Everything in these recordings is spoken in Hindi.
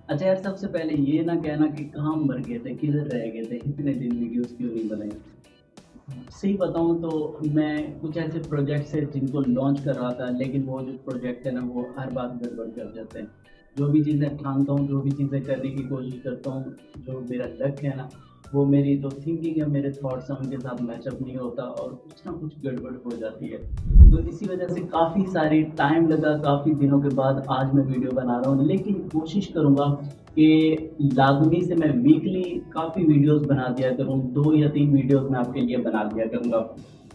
अच्छा यार, सबसे पहले ये ना कहना कि कहाँ मर गए थे, किधर रह गए थे, इतने दिन वीडियोस क्यों नहीं बनाई। सही बताऊँ तो मैं कुछ ऐसे प्रोजेक्ट्स हैं जिनको लॉन्च कर रहा था, लेकिन वो जो प्रोजेक्ट है ना वो हर बार गड़बड़ कर जाते हैं। जो भी चीज़ें ठानता हूँ, जो भी चीज़ें करने की कोशिश करता हूँ, जो मेरा लक्ष्य है ना, वो मेरी जो थिंकिंग है, मेरे थॉट्स हैं, उनके साथ मैचअप नहीं होता और कुछ ना कुछ गड़बड़ हो जाती है। तो इसी वजह से काफ़ी सारी टाइम लगा, काफ़ी दिनों के बाद आज मैं वीडियो बना रहा हूँ, लेकिन कोशिश करूँगा कि लाज़मी से मैं वीकली काफ़ी वीडियोस बना दिया करूँ, 2 या 3 वीडियोस मैं आपके लिए बना दिया करूँगा।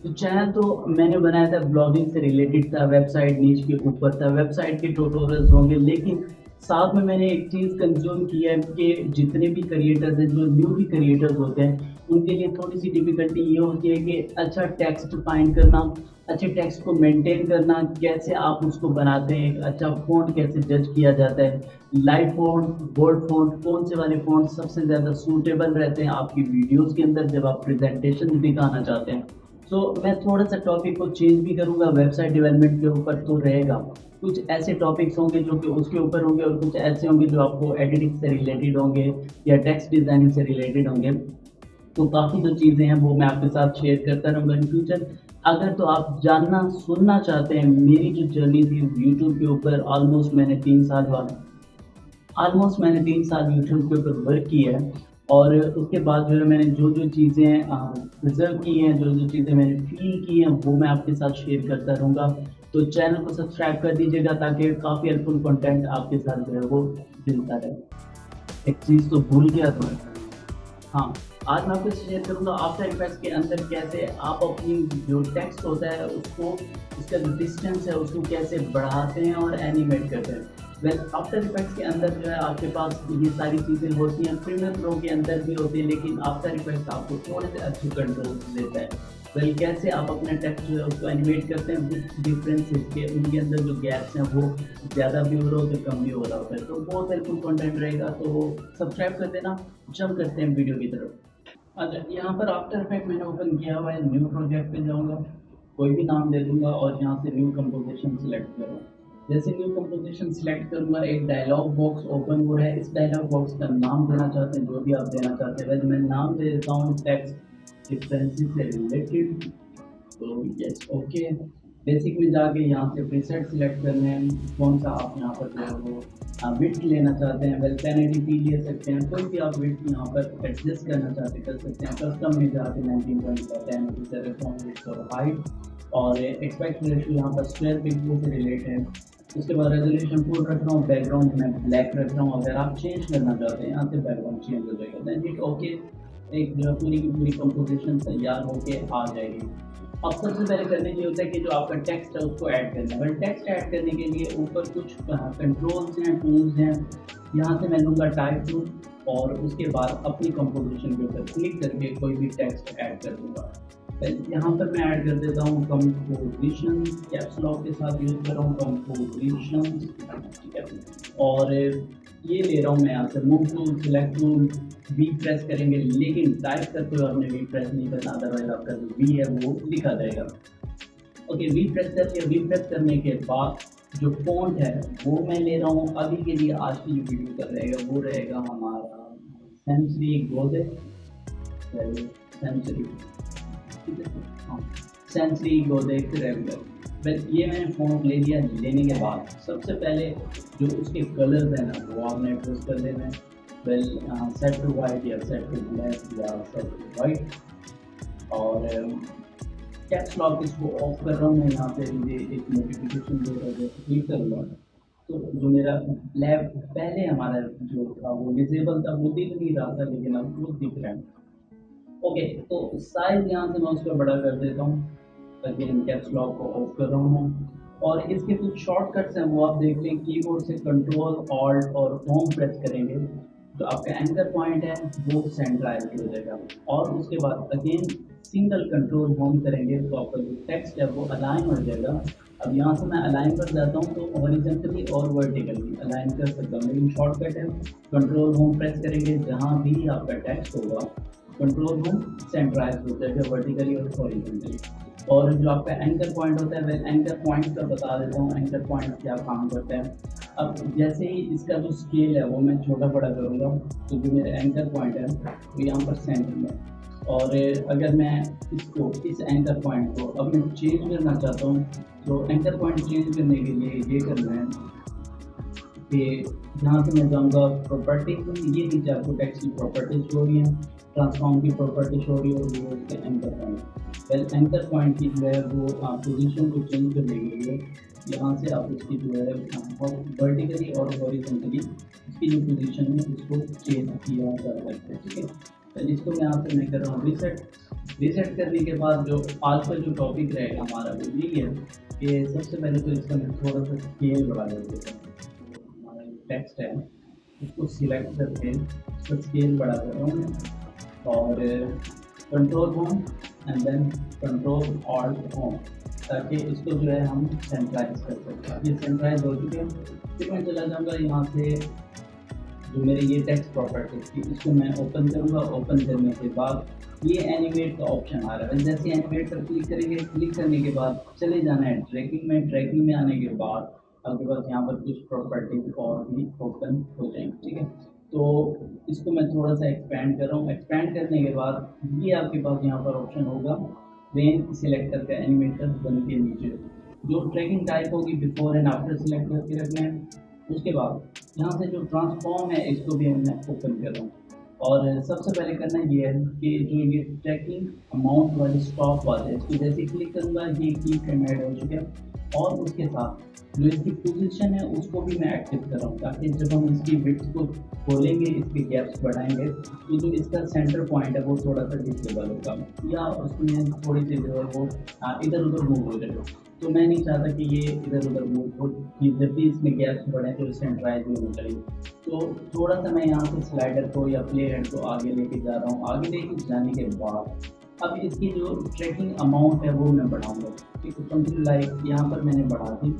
तो चैनल तो मैंने बनाया था, ब्लॉगिंग से रिलेटेड था, वेबसाइट नीच के ऊपर था, वेबसाइट के ट्यूटोरियल्स होंगे, लेकिन साथ में मैंने एक चीज़ कंज़्यूम की है कि जितने भी क्रिएटर्स हैं, जो न्यू भी क्रिएटर्स होते हैं, उनके लिए थोड़ी-सी डिफ़िकल्टी ये होती है कि अच्छा टेक्स्ट फाइंड करना, अच्छे टेक्स्ट को मेंटेन करना, कैसे आप उसको बनाते हैं, एक अच्छा फ़ॉन्ट कैसे जज किया जाता है, लाइट फ़ॉन्ट, बोल्ड फ़ॉन्ट, कौन से वाले फ़ॉन्ट सबसे ज़्यादा सूटेबल रहते हैं आपकी वीडियोज़ के अंदर जब आप प्रेज़ेंटेशन दिखाना चाहते हैं। तो मैं थोड़ा-सा टॉपिक को चेंज भी करूँगा, वेबसाइट डेवलपमेंट के ऊपर तो रहेगा। कुछ ऐसे टॉपिक्स होंगे जो कि उसके ऊपर होंगे और कुछ ऐसे होंगे जो आपको एडिटिंग से रिलेटेड होंगे या टेक्स्ट डिज़ाइनिंग से रिलेटेड होंगे। तो काफ़ी जो चीज़ें हैं वो मैं आपके साथ शेयर करता रहूँगा इन फ्यूचर। अगर तो आप जानना, सुनना चाहते हैं मेरी जो जर्नी थी यूट्यूब के ऊपर, ऑलमोस्ट मैंने 3 साल यूट्यूब के ऊपर वर्क किया है और उसके बाद जो है मैंने जो-जो चीज़ें ऑब्ज़र्व की हैं, जो-जो चीज़ें मैंने फ़ील की हैं, वो मैं आपके साथ शेयर करता रहूँगा। तो चैनल को सब्सक्राइब कर दीजिएगा ताकि काफ़ी हेल्पफुल कंटेंट आपके साथ जो है वो मिलता रहे। एक चीज़ तो भूल गया था। हाँ, आज मैं आपको शेयर करूँगा आफ्टर इफेक्ट्स के अंदर कैसे आप अपनी जो टेक्स्ट होता है उसको, उसका जो डिस्टेंस है उसको कैसे बढ़ाते हैं और एनिमेट करते हैं। वेल आफ्टर इफेक्ट्स के अंदर जो है आपके पास ये सारी चीज़ें होती हैं, प्रीमियर प्रो के अंदर भी होती है, लेकिन आफ्टर इफेक्ट्स आपको थोड़े से अच्छे कंट्रोल देता है। वेल कैसे आप अपना टेक्स्ट जो है उसको एनिमेट करते हैं विद डिफरेंसेस के, उनके अंदर जो गैप्स हैं वो ज़्यादा भी हो रहा होता है, कम भी हो रहा होता है। तो बहुत हेल्पफुल कंटेंट रहेगा, तो सब्सक्राइब कर देना। जंप करते हैं वीडियो की तरफ। अच्छा, यहाँ पर आफ्टर इफेक्ट मैंने ओपन किया हुआ है, न्यू प्रोजेक्ट पे जाऊँगा, कोई भी नाम दे दूँगा और यहाँ से न्यू कंपोज़िशन सिलेक्ट करूँगा। जैसे न्यू कंपोज़िशन सिलेक्ट करूँगा, एक डायलॉग बॉक्स ओपन हो रहा है, इस डायलॉग बॉक्स का नाम देना चाहते हैं, जो भी आप देना चाहते हैं। वैसे मैं नाम दे देता हूँ टेक्स्ट डिफरेंसेस से रिलेटेड, तो यस ओके। बेसिक में जाके यहाँ से प्रीसेट सिलेक्ट करने हैं, कौन सा आप यहाँ पर जो है वो विड्थ लेना चाहते हैं। वेल 1080p ले सकते हैं, कोई भी आप विड्थ यहाँ पर एडजस्ट करना चाहते कर सकते हैं। कस्टम में जाके 19.10 रखता हूँ विड्थ और हाइट, और एक्सपेक्ट रेशियो यहाँ पर स्क्वायर पिक्सल से रिलेटेड है। उसके बाद रेजोल्यूशन फुल रख रहा हूँ, बैकग्राउंड मैं ब्लैक रख रहा हूँ। अगर आप चेंज करना चाहते हैं यहाँ से बैकग्राउंड चेंज हो जाएगा, देन हिट ओके। एक जो है पूरी की पूरी कंपोजिशन तैयार होके आ जाएगी। अब सबसे पहले करने के लिए होता है कि जो आपका टेक्स्ट है उसको ऐड करना है। बट टेक्स्ट ऐड करने के लिए ऊपर कुछ कंट्रोल्स हैं, टूल्स हैं। यहाँ से मैं लूँगा टाइप टू और उसके बाद अपनी कंपोजिशन के ऊपर क्लिक करके कोई भी टेक्स्ट ऐड कर दूँगा। यहाँ पर मैं ऐड कर देता हूँ कंपोजिशन, कैप्स लॉक के साथ यूज़ कर रहा हूँ कंपोजिशन, ठीक है। और ये ले रहा हूँ मैं यहाँ से move tool, select tool, we press करेंगे, लेकिन टाइप करते हुए आपने वी प्रेस नहीं करना, अदरवाइज आपका जो वी है वो लिखा जाएगा। ओके, वी प्रेस कर लिया। वी प्रेस करने के बाद जो फ़ॉन्ट है वो मैं ले रहा हूँ अभी के लिए, आज की जो वीडियो का रहेगा वो रहेगा हमारा सेंचुरी गोल्ड, सेंचुरी, ठीक है, हाँ, सेंचुरी गोदेक रेगुलर। वेल ये मैंने फ़ॉन्ट ले लिया। लेने के बाद सबसे पहले जो उसके कलर्स हैं ना वो आपने एडजस्ट कर लेना है। वेल सेट टू वाइट या सेट टू ब्लैक या सेट टू वाइट, और कैप्स लॉक इसको ऑफ कर रहा हूँ मैं। यहाँ पे मुझे एक नोटिफिकेशन दे रहा है, क्लिक करूँगा तो जो मेरा ब्लैक पहले हमारा जो था वो डिसेबल था, वो दिख नहीं रहा था, लेकिन अब वो दिख रहा है। ओके, तो साइज़ यहाँ से मैं उसका बड़ा कर देता हूँ। अगेन कैप्स लॉक को ऑफ कर रहा हूँ और इसके कुछ शॉर्टकट्स हैं वो आप देख लें। कीबोर्ड से कंट्रोल ऑल्ट और होम प्रेस करेंगे, जो आपका एंकर पॉइंट है वो सेंट्राइज हो जाएगा, और उसके बाद अगेन सिंगल कंट्रोल होम करेंगे तो आपका जो टेक्स्ट है वो अलाइन हो जाएगा। अब यहाँ से मैं अलाइन पर जाता हूँ तो हॉरिजॉन्टली और वर्टिकली अलाइन कर सकता हूँ, लेकिन शॉर्टकट है कंट्रोल होम प्रेस करेंगे, जहाँ भी आपका टेक्स्ट होगा कंट्रोल होम सेंट्राइज हो जाएगा वर्टिकली और हॉरिजॉन्टली। और जो आपका एंकर पॉइंट होता है, मैं एंकर पॉइंट का बता देता हूँ, एंकर पॉइंट क्या काम करता है। अब जैसे ही इसका जो स्केल है वो मैं छोटा-बड़ा करूँगा, तो जो मेरा एंकर पॉइंट है वो यहाँ पर सेंटर में है। और अगर मैं इसको इस एंकर पॉइंट को अब मैं चेंज करना चाहता हूँ, तो एंकर पॉइंट चेंज करने के लिए ये करना है कि यहाँ से मैं जाऊँगा प्रॉपर्टी में, ये नीचे आपको टेक्स्ट की प्रॉपर्टी शो हो रही है, ट्रांसफॉर्म की प्रॉपर्टी शो हो रही है और ये उसके anchor point. Well anchor point की जो है वो पोजीशन को चेंज करने के लिए यहाँ से आप उसकी जो है वर्टिकली और हॉरिजॉन्टली उसकी जो पोजीशन है उसको चेंज किया जा सकता है, ठीक है। तो इसको मैं यहाँ से मैं कर रहा हूँ रीसेट। रीसेट करने के बाद जो आज का जो टॉपिक रहेगा हमारा वो यही है कि सबसे पहले तो इसका मैं थोड़ा सा स्केल बढ़ा देता हूँ। टेक्स्ट है उसको सिलेक्ट करके उसका स्केल बड़ा कर रहा हूँ और control home and then control alt home, ताकि इसको जो है हम सेंट्राइज कर सकते हैं। ये सेंट्राइज हो चुके हैं। फिर मैं चला जाऊँगा यहाँ से जो मेरे ये टेक्स्ट प्रॉपर्टीज थी इसको मैं ओपन करूँगा। ओपन करने के बाद ये एनिमेट का ऑप्शन आ रहा है। जैसे एनिमेट पर क्लिक करेंगे, क्लिक करने के बाद चले जाना है ट्रैकिंग में। ट्रैकिंग में आने के बाद आपके पास यहाँ पर कुछ प्रॉपर्टीज और भी ओपन हो जाएंगे, ठीक है। तो इसको मैं थोड़ा सा एक्सपेंड कर रहा हूँ। एक्सपेंड करने के बाद ये आपके पास यहाँ पर ऑप्शन होगा रेन सिलेक्टर का एनिमेटर बन के नीचे जो ट्रैकिंग टाइप होगी बिफोर एंड आफ्टर सिलेक्ट करके रखना है। उसके बाद यहाँ से जो ट्रांसफॉर्म है इसको भी मैं ओपन कर रहा हूँ और सबसे पहले करना ये है कि जो ये ट्रैकिंग अमाउंट वाली स्टॉप वाले है इसको जैसे क्लिक करूँगा ये की फ्रेम ऐड हो चुके हैं और उसके साथ जो इसकी पोजीशन है उसको भी मैं एक्टिव कर रहा हूँ, ताकि जब हम इसकी विड्थ को खोलेंगे, इसके गैप्स बढ़ाएंगे तो जो इसका सेंटर पॉइंट है वो थोड़ा सा डिसेबल होगा या उसमें थोड़ी सी जो है वो इधर उधर मूव हो जाएगा। तो मैं नहीं चाहता कि ये इधर उधर मूव हो, कि जब भी इसमें गैप्स बढ़े तो सेंट्राइज होना चाहिए। तो थोड़ा सा मैं यहाँ से स्लाइडर को या प्ले हेड को आगे लेके जा रहा हूँ। आगे लेके जाने के बाद अब इसकी जो ट्रैकिंग अमाउंट है वो मैं बढ़ाऊँगा, ठीक है। समथिंग लाइक यहाँ पर मैंने बढ़ा दी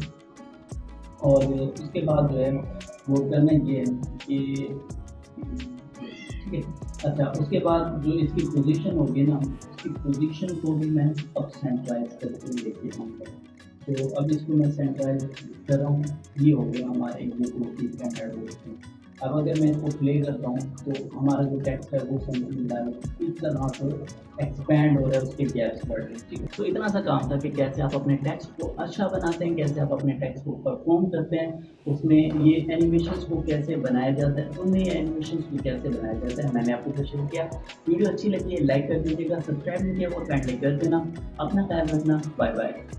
और उसके बाद जो है वो करना ये है कि ठीक है। अच्छा, उसके बाद जो इसकी पोजीशन होगी ना, इसकी पोजीशन को भी मैं अब सेंट्राइज करके लेके आऊँगा। तो अब इसको मैं सेंट्राइज कर रहा हूँ। ये हो गया हमारे ये कुर्सी स्टैंडर्ड हो। अब अगर मैं इसको प्ले करता हूँ तो हमारा जो टेक्स्ट है वो समथिंग इस तरह से एक्सपैंड हो रहा है, उसके गैप्स बढ़ रहे हैं, ठीक है। तो इतना सा काम था कि कैसे आप अपने टेक्स्ट को अच्छा बनाते हैं, कैसे आप अपने टेक्स्ट को परफॉर्म करते हैं, उसमें ये एनिमेशंस को कैसे बनाया जाता है, उनमें ये एनिमेशंस को कैसे बनाया जाता है मैंने आपको शेयर किया। वीडियो अच्छी लगी है लाइक कर दीजिएगा, सब्सक्राइब नहीं किया वो काइंडली कर देना। अपना ख्याल रखना, बाय बाय।